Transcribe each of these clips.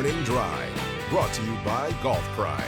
Morning Drive, brought to you by Golf Pride.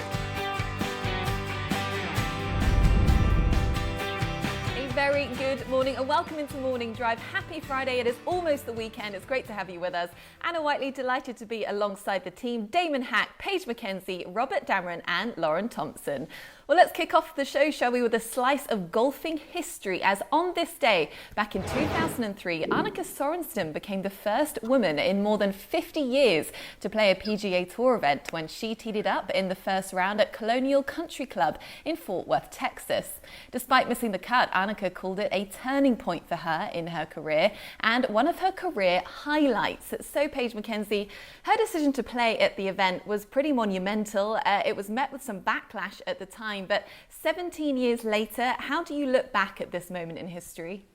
Very good morning and welcome into Morning Drive. Happy Friday. It is almost the weekend. It's great to have you with us. Anna Whiteley, delighted to be alongside the team. Damon Hack, Paige McKenzie, Robert Dameron and Lauren Thompson. Well, let's kick off the show, shall we, with a slice of golfing history, as on this day, back in 2003, Annika Sorenstam became the first woman in more than 50 years to play a PGA Tour event when she teed it up in the first round at Colonial Country Club in Fort Worth, Texas. Despite missing the cut, Annika called it a turning point for her in her career and one of her career highlights. So, Paige McKenzie, her decision to play at the event was pretty monumental. It was met with some backlash at the time, but 17 years later, how do you look back at this moment in history?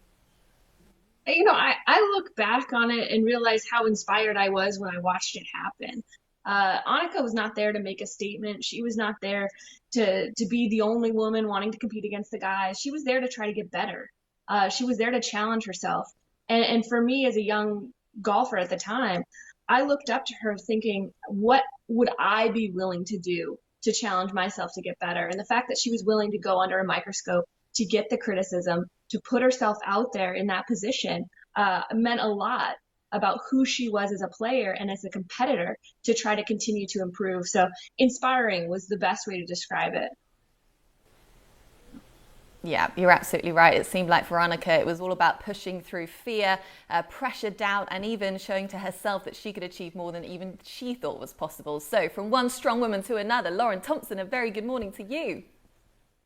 You know, I look back on it and realize how inspired I was when I watched it happen. Annika was not there to make a statement. She was not there to be the only woman wanting to compete against the guys. She was there to try to get better. She was there to challenge herself. And for me as a young golfer at the time, I looked up to her thinking, what would I be willing to do to challenge myself to get better? And the fact that she was willing to go under a microscope, to get the criticism, to put herself out there in that position meant a lot about who she was as a player and as a competitor to try to continue to improve. So inspiring was the best way to describe it. Yeah, you're absolutely right. It seemed like for Annika, it was all about pushing through fear, pressure, doubt, and even showing to herself that she could achieve more than even she thought was possible. So from one strong woman to another, Lauren Thompson, a very good morning to you.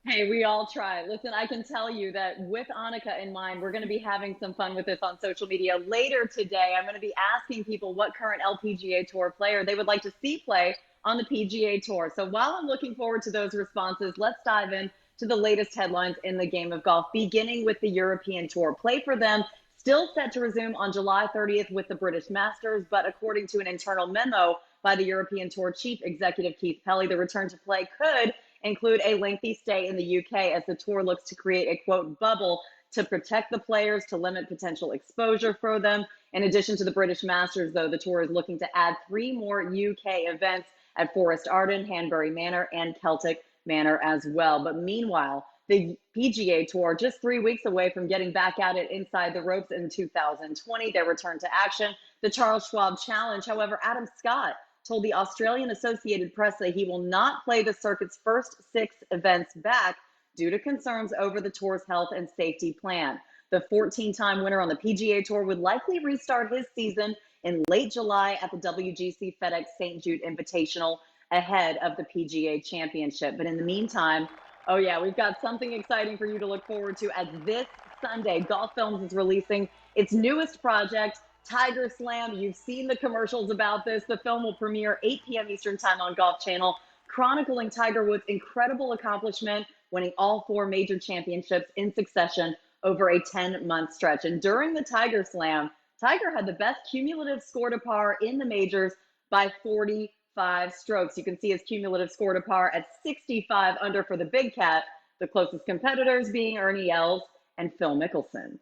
Hey, we all try. Listen, I can tell you that with Annika in mind, we're going to be having some fun with this on social media. Later today, I'm going to be asking people what current LPGA Tour player they would like to see play on the PGA Tour. So while I'm looking forward to those responses, let's dive in to the latest headlines in the game of golf, beginning with the European Tour. Play for them still set to resume on July 30th with the British Masters, but according to an internal memo by the European Tour chief executive Keith Pelley, the return to play could include a lengthy stay in the UK as the tour looks to create a, quote, bubble to protect the players, to limit potential exposure for them. In addition to the British Masters, though, the tour is looking to add 3 more UK events at Forest Arden, Hanbury Manor, and Celtic Manor as well. But meanwhile, the PGA Tour just 3 weeks away from getting back at it inside the ropes in 2020, their return to action, the Charles Schwab Challenge. However, Adam Scott told the Australian Associated Press that he will not play the circuit's first 6 events back due to concerns over the tour's health and safety plan. The 14-time winner on the PGA Tour would likely restart his season in late July at the WGC FedEx St. Jude Invitational ahead of the PGA Championship. But in the meantime, oh yeah, we've got something exciting for you to look forward to, as this Sunday, Golf Films is releasing its newest project, Tiger Slam. You've seen the commercials about this. The film will premiere 8 p.m. Eastern Time on Golf Channel, chronicling Tiger Woods' incredible accomplishment, winning all 4 major championships in succession over a 10-month stretch. And during the Tiger Slam, Tiger had the best cumulative score to par in the majors by 45 strokes. You can see his cumulative score to par at 65 under for the Big Cat, the closest competitors being Ernie Els and Phil Mickelson.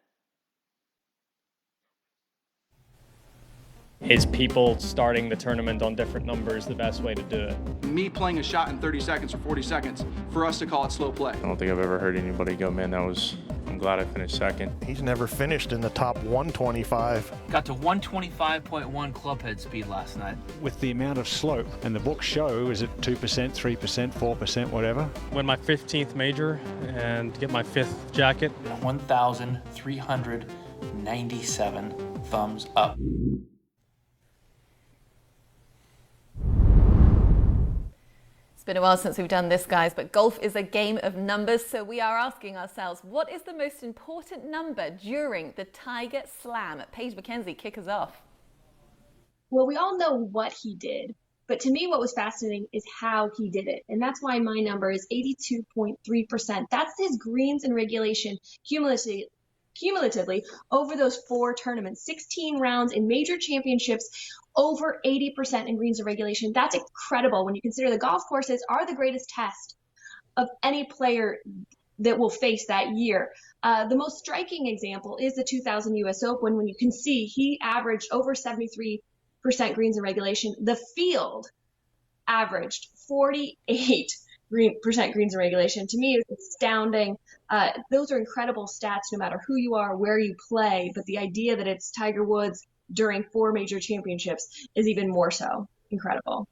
Is people starting the tournament on different numbers the best way to do it? Me playing a shot in 30 seconds or 40 seconds, for us to call it slow play. I don't think I've ever heard anybody go, man, I'm glad I finished second. He's never finished in the top 125. Got to 125.1 club head speed last night. With the amount of slope, and the books show, is it 2%, 3%, 4%, whatever? Win my 15th major and get my 5th jacket. 1,397 thumbs up. It's been a while since we've done this, guys, but golf is a game of numbers, so we are asking ourselves, what is the most important number during the Tiger Slam? Paige McKenzie, kick us off. Well, we all know what he did, but to me what was fascinating is how he did it. And that's why my number is 82.3%. That's his greens in regulation cumulatively over those 4 tournaments, 16 rounds in major championships, over 80% in greens in regulation. That's incredible when you consider the golf courses are the greatest test of any player that will face that year. The most striking example is the 2000 US Open, when you can see he averaged over 73 greens in regulation. The field averaged 48% greens in regulation. To me, it's astounding. Those are incredible stats no matter who you are, where you play. But the idea that it's Tiger Woods during 4 major championships is even more so incredible.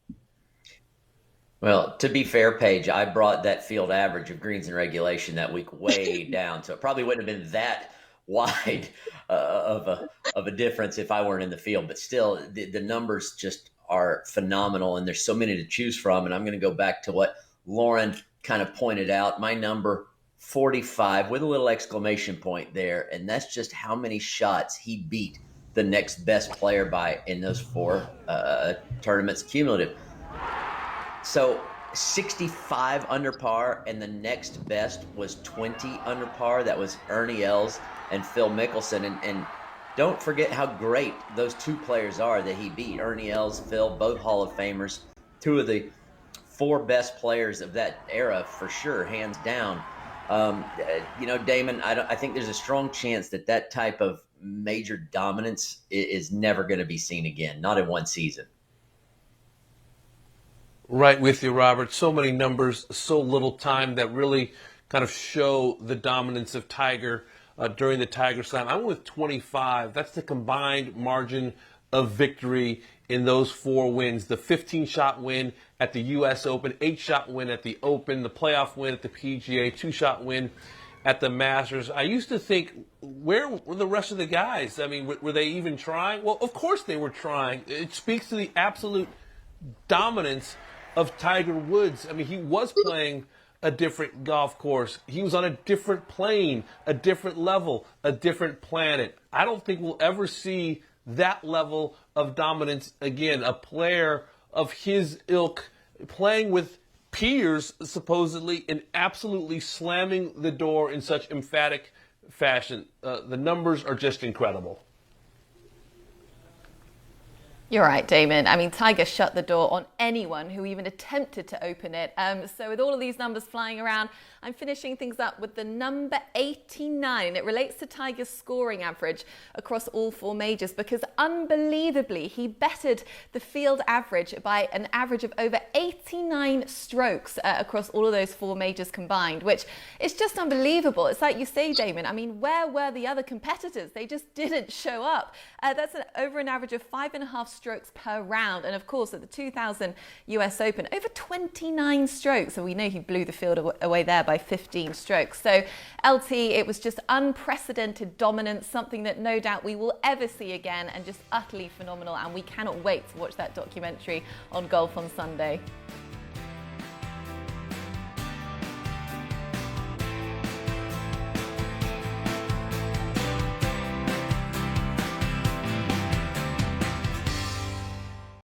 Well, to be fair, Paige, I brought that field average of greens in regulation that week way down. So it probably wouldn't have been that wide of a difference if I weren't in the field. But still, the numbers just are phenomenal, and there's so many to choose from. And I'm going to go back to what Lauren kind of pointed out. My number 45 with a little exclamation point there. And that's just how many shots he beat the next best player by in those 4 tournaments cumulative. So 65 under par, and the next best was 20 under par. That was Ernie Els and Phil Mickelson. And don't forget how great those 2 players are that he beat. Ernie Els, Phil, both Hall of Famers, 2 of the 4 best players of that era for sure, hands down. Damon, I think there's a strong chance that type of major dominance is never going to be seen again, not in one season. Right with you, Robert. So many numbers, so little time that really kind of show the dominance of Tiger during the Tiger Slam. I'm with 25. That's the combined margin of victory in those 4 wins. The 15-shot win at the U.S. Open, 8-shot win at the Open, the playoff win at the PGA, 2-shot win at the Masters. I used to think, where were the rest of the guys? I mean, were they even trying? Well, of course they were trying. It speaks to the absolute dominance of Tiger Woods. I mean, he was playing a different golf course. He was on a different plane, a different level, a different planet. I don't think we'll ever see that level of dominance again. A player of his ilk playing with peers, supposedly, and absolutely slamming the door in such emphatic fashion. The numbers are just incredible. You're right, Damon. I mean, Tiger shut the door on anyone who even attempted to open it. So with all of these numbers flying around, I'm finishing things up with the number 89. It relates to Tiger's scoring average across all 4 majors because unbelievably, he bettered the field average by an average of over 89 strokes across all of those 4 majors combined, which is just unbelievable. It's like you say, Damon. I mean, where were the other competitors? They just didn't show up. That's over an average of 5.5 strokes per round. And of course, at the 2000 US Open, over 29 strokes. So we know he blew the field away there by 15 strokes. So LT, it was just unprecedented dominance, something that no doubt we will ever see again, and just utterly phenomenal. And we cannot wait to watch that documentary on Golf on Sunday.